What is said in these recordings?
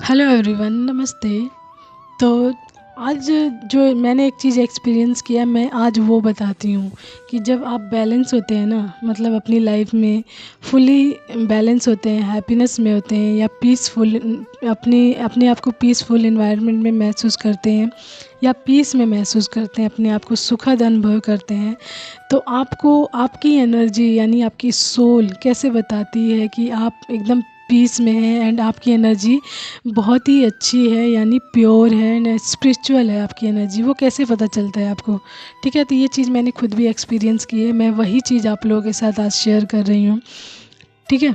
Hello everyone, नमस्ते। तो आज जो मैंने एक चीज़ एक्सपीरियंस किया, मैं आज वो बताती हूँ कि जब आप बैलेंस होते हैं ना, मतलब अपनी लाइफ में फुली बैलेंस होते हैं, हैप्पीनेस में होते हैं या पीसफुल, अपनी अपने आप को पीसफुल एनवायरनमेंट में महसूस करते हैं या पीस में महसूस करते हैं, अपने आप को सुखद अनुभव करते हैं, तो आपको आपकी एनर्जी यानी आपकी सोल कैसे बताती है कि आप एकदम पीस में हैं एंड आपकी एनर्जी बहुत ही अच्छी है, यानी प्योर है एंड स्पिरिचुअल है आपकी एनर्जी। वो कैसे पता चलता है आपको? ठीक है, तो ये चीज़ मैंने खुद भी एक्सपीरियंस की है, मैं वही चीज़ आप लोगों के साथ आज शेयर कर रही हूँ। ठीक है,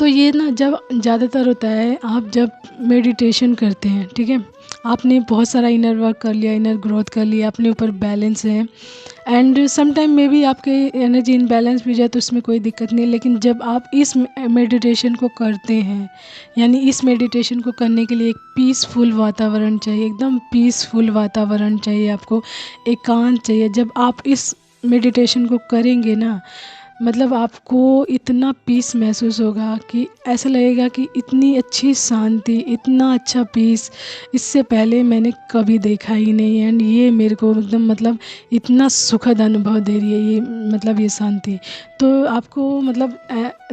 तो ये ना जब ज़्यादातर होता है आप जब मेडिटेशन करते हैं, ठीक है, आपने बहुत सारा इनर वर्क कर लिया, इनर ग्रोथ कर लिया, अपने ऊपर बैलेंस है एंड सम टाइम में भी आपके एनर्जी इनबैलेंस भी जाए तो उसमें कोई दिक्कत नहीं है। लेकिन जब आप इस मेडिटेशन को करते हैं, यानी इस मेडिटेशन को करने के लिए एक पीसफुल वातावरण चाहिए, एकदम पीसफुल वातावरण चाहिए आपको, एकांत चाहिए। जब आप इस मेडिटेशन को करेंगे ना, मतलब आपको इतना पीस महसूस होगा कि ऐसा लगेगा कि इतनी अच्छी शांति, इतना अच्छा पीस इससे पहले मैंने कभी देखा ही नहीं। एंड ये मेरे को एकदम मतलब इतना सुखद अनुभव दे रही है ये, मतलब ये शांति। तो आपको मतलब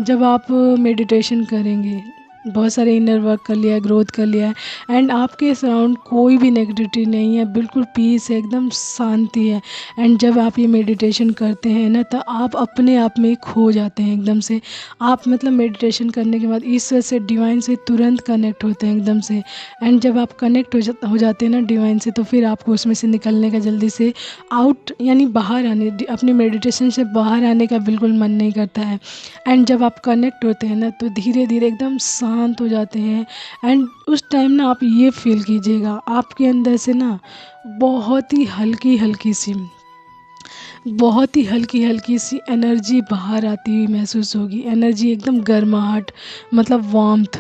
जब आप मेडिटेशन करेंगे, बहुत सारे इनर वर्क कर लिया है, ग्रोथ कर लिया है एंड आपके सराउंड कोई भी नेगेटिविटी नहीं है, बिल्कुल पीस है, एकदम शांति है। एंड जब आप ये मेडिटेशन करते हैं ना, तो आप अपने आप में खो जाते हैं एकदम से। आप मतलब मेडिटेशन करने के बाद ईश्वर से, डिवाइन से तुरंत कनेक्ट होते हैं एकदम से। एंड जब आप कनेक्ट हो जाते हैं ना डिवाइन से, तो फिर आपको उसमें से निकलने का, जल्दी से आउट यानी बाहर आने, अपने मेडिटेशन से बाहर आने का बिल्कुल मन नहीं करता है। एंड जब आप कनेक्ट होते हैं ना, तो धीरे धीरे एकदम शांत हो जाते हैं। एंड उस टाइम ना आप ये फील कीजिएगा, आपके अंदर से ना बहुत ही हल्की हल्की सी एनर्जी बाहर आती हुई महसूस होगी। एनर्जी एकदम गर्माहट, मतलब वार्मथ,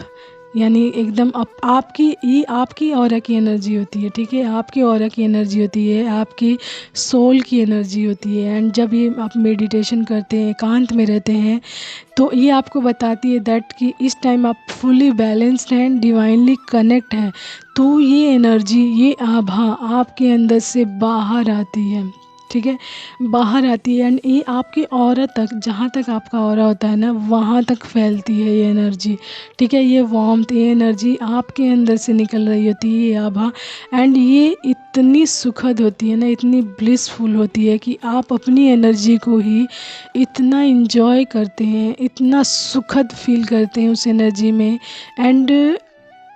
यानी एकदम आपकी ऑरा की एनर्जी होती है। ठीक है, आपकी ऑरा की एनर्जी होती है, आपकी सोल की एनर्जी होती है। एंड जब ये आप मेडिटेशन करते हैं, एकांत में रहते हैं, तो ये आपको बताती है दैट कि इस टाइम आप फुली बैलेंस्ड हैं, डिवाइनली कनेक्ट हैं। तो ये एनर्जी, ये आभा आपके अंदर से बाहर आती है। ठीक है, बाहर आती है एंड ये आपकी ऑरा तक, जहाँ तक आपका ऑरा होता है ना, वहाँ तक फैलती है ये एनर्जी। ठीक है, ये वार्मथ, ये एनर्जी आपके अंदर से निकल रही होती है, ये आभा। एंड ये इतनी सुखद होती है ना, इतनी ब्लिसफुल होती है कि आप अपनी एनर्जी को ही इतना इंजॉय करते हैं, इतना सुखद फील करते हैं उस एनर्जी में। एंड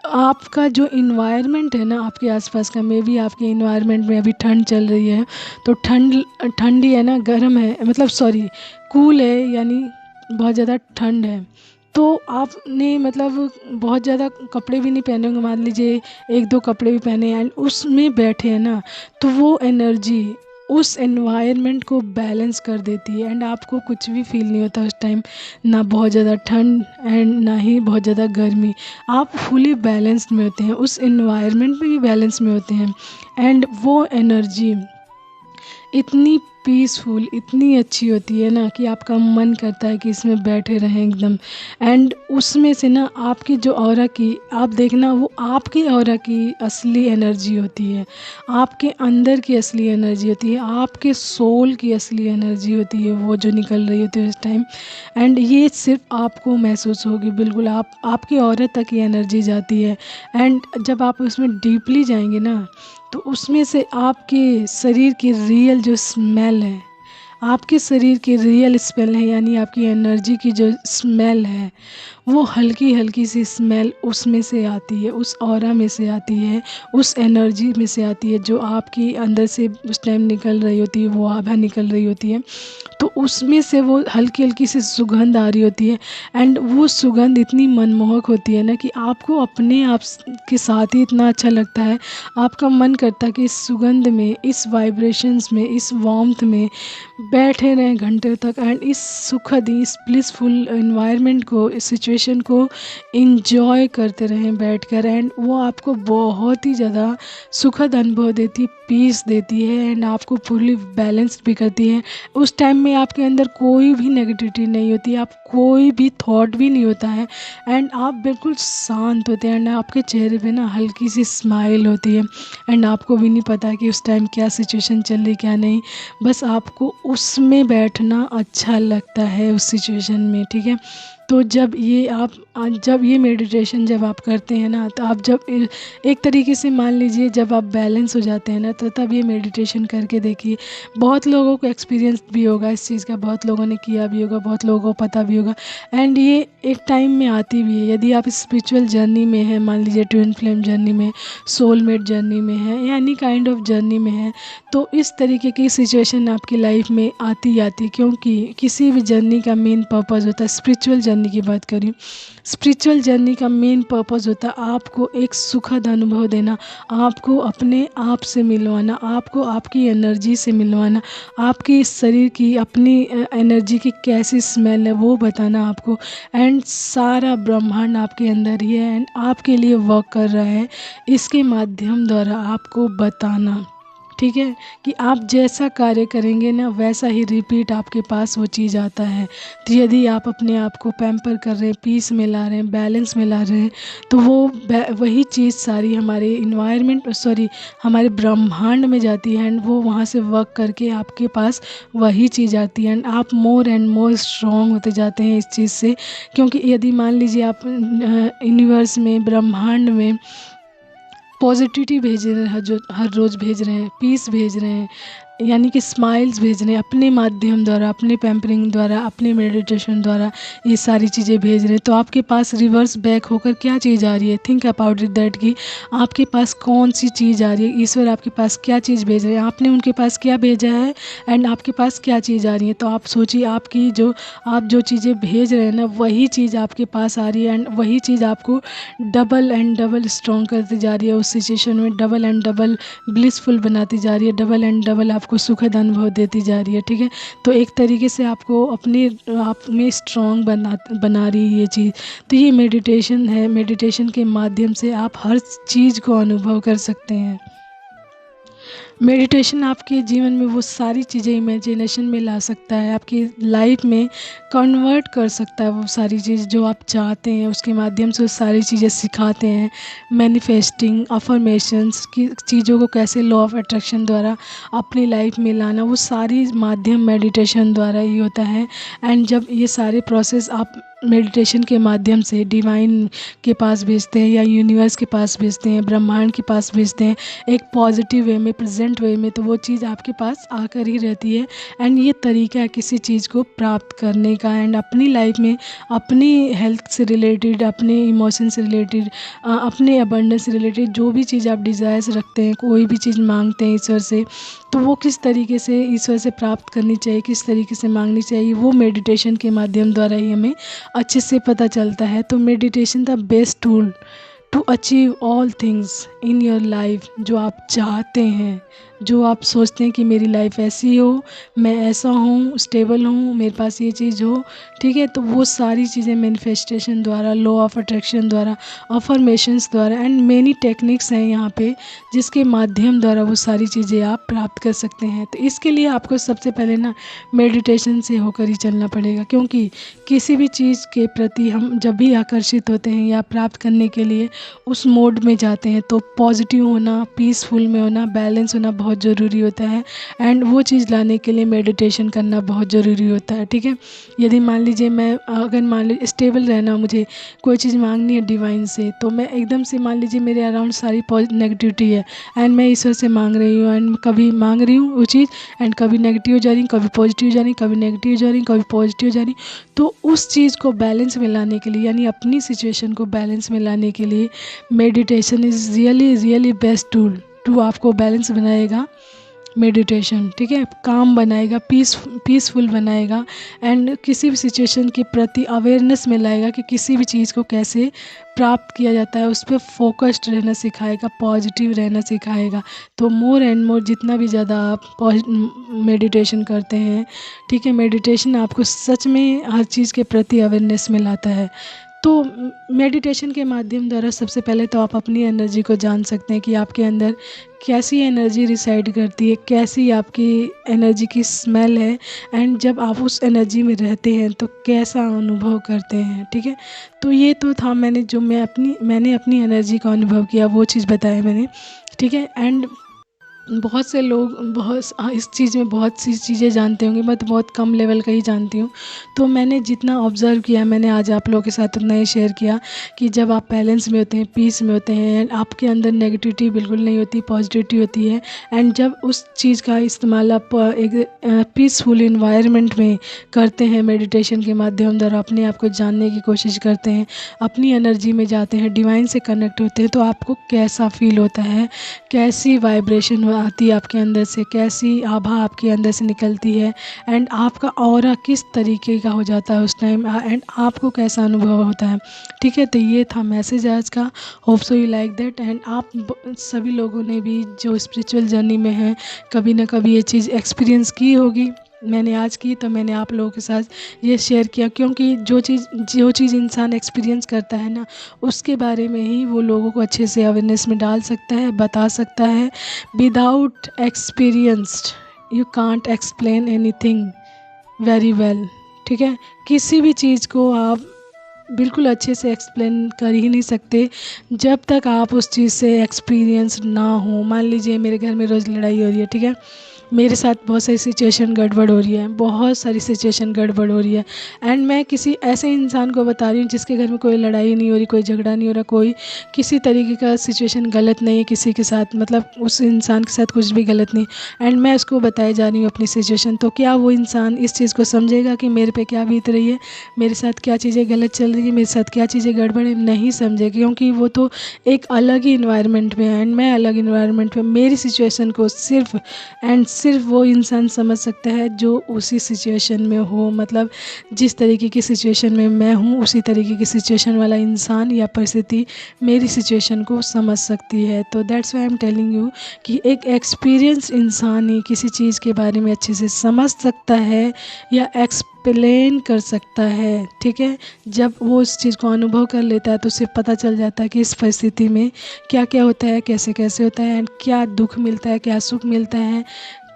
आपका जो इन्वायरमेंट है ना आपके आसपास का, मे बी आपके इन्वायरमेंट में अभी ठंड चल रही है, तो ठंडी है ना, गर्म है, मतलब सॉरी कूल है, यानी बहुत ज़्यादा ठंड है। तो आपने मतलब बहुत ज़्यादा कपड़े भी नहीं पहने होंगे, मान लीजिए एक दो कपड़े भी पहने एंड उसमें बैठे हैं ना, तो वो एनर्जी उस एनवायरनमेंट को बैलेंस कर देती है। एंड आपको कुछ भी फील नहीं होता उस टाइम, ना बहुत ज़्यादा ठंड एंड ना ही बहुत ज़्यादा गर्मी। आप फुली बैलेंस्ड में होते हैं, उस एनवायरनमेंट में भी बैलेंस में होते हैं। एंड वो एनर्जी इतनी पीसफुल, इतनी अच्छी होती है ना कि आपका मन करता है कि इसमें बैठे रहें एकदम। एंड उसमें से ना आपकी जो ऑरा की, आप देखना, वो आपकी ऑरा की असली एनर्जी होती है, आपके अंदर की असली एनर्जी होती है, आपके सोल की असली एनर्जी होती है, वो जो निकल रही होती है उस टाइम। एंड ये सिर्फ आपको महसूस होगी, बिल्कुल आपकी ऑरा तक ये एनर्जी जाती है। एंड जब आप उसमें डीपली जाएंगे ना, तो उसमें से आपके शरीर की रियल जो स्मेल है, आपके शरीर की रियल स्मेल है, यानी आपकी एनर्जी की जो स्मेल है, वो हल्की हल्की सी स्मेल उसमें से आती है, उस ऑरा में से आती है, उस एनर्जी में से आती है, जो आपकी अंदर से उस टाइम निकल रही होती है, वो आभा निकल रही होती है। तो उसमें से वो हल्की हल्की सी सुगंध आ रही होती है। एंड वो सुगंध इतनी मनमोहक होती है ना कि आपको अपने आप के साथ ही इतना अच्छा लगता है, आपका मन करता है कि इस सुगंध में, इस वाइब्रेशंस में, इस वार्मथ में बैठे रहें घंटे तक एंड इस सुखद, इस ब्लिसफुल इन्वायरमेंट को, इस सिचुएशन को इंजॉय करते रहें बैठकर। एंड वो आपको बहुत ही ज़्यादा सुखद अनुभव देती है, पीस देती है एंड आपको फुली बैलेंस्ड भी करती है। उस टाइम में आपके अंदर कोई भी नेगेटिविटी नहीं होती, आप कोई भी थॉट भी नहीं होता है एंड आप बिल्कुल शांत होते हैं एंड आपके चेहरे पे ना हल्की सी स्माइल होती है एंड आपको भी नहीं पता कि उस टाइम क्या सिचुएशन चल रही क्या नहीं, बस आपको उसमें बैठना अच्छा लगता है उस सिचुएशन में, ठीक है। तो जब ये मेडिटेशन जब आप करते हैं ना, तो आप जब एक तरीके से मान लीजिए जब आप बैलेंस हो जाते हैं ना, तो तब ये मेडिटेशन करके देखिए। बहुत लोगों को एक्सपीरियंस भी होगा इस चीज़ का, बहुत लोगों ने किया भी होगा, बहुत लोगों को पता भी होगा एंड ये एक टाइम में आती भी है। यदि आप स्पिरिचुअल जर्नी में हैं, मान लीजिए ट्विन फ्लेम जर्नी में, सोलमेट जर्नी में है या एनी काइंड ऑफ जर्नी में है, तो इस तरीके की सिचुएशन आपकी लाइफ में आती आती, क्योंकि किसी भी जर्नी का मेन पर्पस होता है, स्पिरिचुअल जर्नी की बात करें, स्पिरिचुअल जर्नी का मेन पर्पस होता है आपको एक सुखद अनुभव देना, आपको अपने आप से मिलवाना, आपको आपकी एनर्जी से मिलवाना, आपकी इस शरीर की अपनी एनर्जी की कैसी स्मेल है वो बताना आपको, एंड सारा ब्रह्मांड आपके अंदर ही है एंड आपके लिए वर्क कर रहा है, इसके माध्यम द्वारा आपको बताना, ठीक है, कि आप जैसा कार्य करेंगे ना वैसा ही रिपीट आपके पास वो चीज़ आता है। तो यदि आप अपने आप को पैम्पर कर रहे हैं, पीस में ला रहे हैं, बैलेंस में ला रहे हैं, तो वही चीज़ सारी हमारे हमारे ब्रह्मांड में जाती है एंड वो वहाँ से वर्क करके आपके पास वही चीज़ आती है एंड आप मोर एंड मोर स्ट्रॉन्ग होते जाते हैं इस चीज़ से। क्योंकि यदि मान लीजिए आप यूनिवर्स में, ब्रह्मांड में पॉजिटिविटी भेज रहे हैं, जो हर रोज़ भेज रहे हैं, पीस भेज रहे हैं, यानी कि स्माइल्स भेज रहे हैं अपने माध्यम द्वारा, अपने पैम्परिंग द्वारा, अपने मेडिटेशन द्वारा, ये सारी चीज़ें भेज रहे हैं, तो आपके पास रिवर्स बैक होकर क्या चीज़ आ रही है, थिंक अबाउट इट दैट कि आपके पास कौन सी चीज़ आ रही है, ईश्वर आपके पास क्या चीज़ भेज रहे हैं, आपने उनके पास क्या भेजा है एंड आपके पास क्या चीज़ आ रही है। तो आप सोचिए आप जो चीज़ें भेज रहे हैं ना वही चीज़ आपके पास आ रही है एंड वही चीज़ आपको डबल एंड डबल स्ट्रॉन्ग करती जा रही है, उस सिचुएशन में डबल एंड डबल ब्लिसफुल बनाती जा रही है, डबल एंड डबल आपको सुखद अनुभव देती जा रही है, ठीक है। तो एक तरीके से आपको अपने आप में स्ट्रॉन्ग बना रही है ये चीज़। तो ये मेडिटेशन है, मेडिटेशन के माध्यम से आप हर चीज़ को अनुभव कर सकते हैं। मेडिटेशन आपके जीवन में वो सारी चीज़ें इमेजिनेशन में ला सकता है, आपकी लाइफ में कन्वर्ट कर सकता है, वो सारी चीज़ जो आप चाहते हैं उसके माध्यम से वो सारी चीज़ें सिखाते हैं। मैनिफेस्टिंग, अफर्मेशंस की चीज़ों को कैसे लॉ ऑफ अट्रैक्शन द्वारा अपनी लाइफ में लाना, वो सारी माध्यम मेडिटेशन द्वारा ही होता है। एंड जब ये सारे प्रोसेस आप मेडिटेशन के माध्यम से डिवाइन के पास भेजते हैं या यूनिवर्स के पास भेजते हैं, ब्रह्मांड के पास भेजते हैं एक पॉजिटिव वे में, प्रेजेंट वे में, तो वो चीज़ आपके पास आकर ही रहती है। एंड ये तरीका है किसी चीज़ को प्राप्त करने का एंड अपनी लाइफ में अपनी हेल्थ से रिलेटेड, अपने इमोशन से रिलेटेड, अपने अबंडेंस से रिलेटेड जो भी चीज़ आप डिज़ायर्स रखते हैं, कोई भी चीज़ मांगते हैं ईश्वर से, तो वो किस तरीके से ईश्वर से प्राप्त करनी चाहिए, किस तरीके से मांगनी चाहिए, वो मेडिटेशन के माध्यम द्वारा ही हमें अच्छे से पता चलता है। तो meditation the best tool to achieve all things in your life, जो आप चाहते हैं, जो आप सोचते हैं कि मेरी लाइफ ऐसी हो, मैं ऐसा हूँ, स्टेबल हूँ, मेरे पास ये चीज़ हो, ठीक है। तो वो सारी चीज़ें मैनिफेस्टेशन द्वारा, लॉ ऑफ अट्रैक्शन द्वारा, अफर्मेशंस द्वारा एंड मेनी टेक्निक्स हैं यहाँ पे जिसके माध्यम द्वारा वो सारी चीज़ें आप प्राप्त कर सकते हैं। तो इसके लिए आपको सबसे पहले ना मेडिटेशन से होकर ही चलना पड़ेगा, क्योंकि किसी भी चीज़ के प्रति हम जब भी आकर्षित होते हैं या प्राप्त करने के लिए उस मोड में जाते हैं, तो पॉजिटिव होना, पीसफुल में होना, बैलेंस होना बहुत ज़रूरी होता है एंड वो चीज़ लाने के लिए मेडिटेशन करना बहुत ज़रूरी होता है, ठीक है। यदि मान लीजिए अगर मान लीजिए स्टेबल रहना, मुझे कोई चीज़ मांगनी है डिवाइन से, तो मैं एकदम से मान लीजिए मेरे अराउंड सारी नेगेटिविटी है एंड मैं ईश्वर से मांग रही हूँ एंड कभी मांग रही हूँ वो चीज़ एंड कभी नेगेटिव हो जा रही, कभी पॉजिटिव हो जा रही, कभी नेगेटिव हो जा रही, कभी पॉजिटिव हो जा रही। तो उस चीज़ को बैलेंस में लाने के लिए, यानी अपनी सिचुएशन को बैलेंस में लाने के लिए meditation is really really best tool to आपको बैलेंस बनाएगा मेडिटेशन, ठीक है, काम बनाएगा, पीसफुल बनाएगा एंड किसी भी सिचुएशन के प्रति अवेयरनेस में लाएगा कि किसी भी चीज़ को कैसे प्राप्त किया जाता है, उस पर फोकस्ड रहना सिखाएगा, पॉजिटिव रहना सिखाएगा। तो मोर एंड मोर जितना भी ज़्यादा आप मेडिटेशन करते हैं, ठीक है, मेडिटेशन आपको सच में हर चीज़ के प्रति अवेयरनेस में लाता है। तो मेडिटेशन के माध्यम द्वारा सबसे पहले तो आप अपनी एनर्जी को जान सकते हैं कि आपके अंदर कैसी एनर्जी रिसाइड करती है, कैसी आपकी एनर्जी की स्मेल है, एंड जब आप उस एनर्जी में रहते हैं तो कैसा अनुभव करते हैं। ठीक है, तो ये तो था मैंने अपनी एनर्जी का अनुभव किया, वो चीज़ बताया मैंने। ठीक है, एंड बहुत से लोग इस चीज़ में बहुत सी चीज़ें जानते होंगे, मैं तो बहुत कम लेवल का ही जानती हूँ। तो मैंने जितना ऑब्ज़र्व किया मैंने आज आप लोगों के साथ उतना ही शेयर किया कि जब आप बैलेंस में होते हैं, पीस में होते हैं, एंड आपके अंदर नेगेटिविटी बिल्कुल नहीं होती, पॉजिटिविटी होती है, एंड जब उस चीज़ का इस्तेमाल आप एक पीसफुल इन्वायरमेंट में करते हैं, मेडिटेशन के माध्यम द्वारा अपने आप को जानने की कोशिश करते हैं, अपनी एनर्जी में जाते हैं, डिवाइन से कनेक्ट होते हैं, तो आपको कैसा फील होता है, कैसी वाइब्रेशन आती है आपके अंदर से, कैसी आभा आपके अंदर से निकलती है, एंड आपका ऑरा किस तरीके का हो जाता है उस टाइम, एंड आपको कैसा अनुभव होता है। ठीक है, तो ये था मैसेज आज का। Hope so you like that. And आप सभी लोगों ने भी जो स्पिरिचुअल जर्नी में हैं कभी ना कभी ये चीज़ एक्सपीरियंस की होगी। मैंने आज की तो मैंने आप लोगों के साथ ये शेयर किया, क्योंकि जो चीज़ इंसान एक्सपीरियंस करता है ना, उसके बारे में ही वो लोगों को अच्छे से अवेयरनेस में डाल सकता है, बता सकता है। Without experienced you can't explain anything very well. ठीक है, किसी भी चीज़ को आप बिल्कुल अच्छे से एक्सप्लेन कर ही नहीं सकते जब तक आप उस चीज़ से एक्सपीरियंस ना हो। मान लीजिए मेरे घर में रोज़ लड़ाई हो रही है, ठीक है, मेरे साथ बहुत सारी सिचुएशन गड़बड़ हो रही है, बहुत सारी सिचुएशन गड़बड़ हो रही है, एंड मैं किसी ऐसे इंसान को बता रही हूँ जिसके घर में कोई लड़ाई नहीं हो रही, कोई झगड़ा नहीं हो रहा, कोई किसी तरीके का सिचुएशन गलत नहीं है किसी के साथ, मतलब उस इंसान के साथ कुछ भी गलत नहीं, एंड मैं उसको बताए जा रही हूँ अपनी सिचुएशन, तो क्या वो इंसान इस चीज़ को समझेगा कि मेरे पे क्या बीत रही है, मेरे साथ क्या चीज़ें गलत चल रही है, मेरे साथ क्या चीज़ें गड़बड़ है? नहीं समझेगा, क्योंकि वो तो एक अलग ही इन्वायरमेंट में है एंड मैं अलग इन्वायरमेंट में। मेरी सिचुएशन को सिर्फ एंड सिर्फ वो इंसान समझ सकता है जो उसी सिचुएशन में हो, मतलब जिस तरीके की सिचुएशन में मैं हूँ उसी तरीके की सिचुएशन वाला इंसान या परिस्थिति मेरी सिचुएशन को समझ सकती है। तो that's why I am telling you कि एक एक्सपीरियंस इंसान ही किसी चीज़ के बारे में अच्छे से समझ सकता है या एक्सप्लेन कर सकता है। ठीक है, जब वो उस चीज़ को अनुभव कर लेता है तो उसे पता चल जाता है कि इस परिस्थिति में क्या क्या होता है, कैसे कैसे होता है, एंड क्या दुख मिलता है, क्या सुख मिलता है।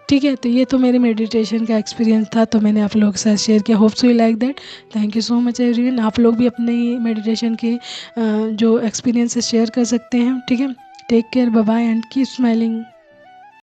ठीक है, तो ये तो मेरे मेडिटेशन का एक्सपीरियंस था, तो मैंने आप लोगों के साथ शेयर किया। Hope so you like that. Thank you so much everyone. आप लोग भी अपने मेडिटेशन के जो एक्सपीरियंस शेयर कर सकते हैं। ठीक है, take care, bye bye and keep smiling.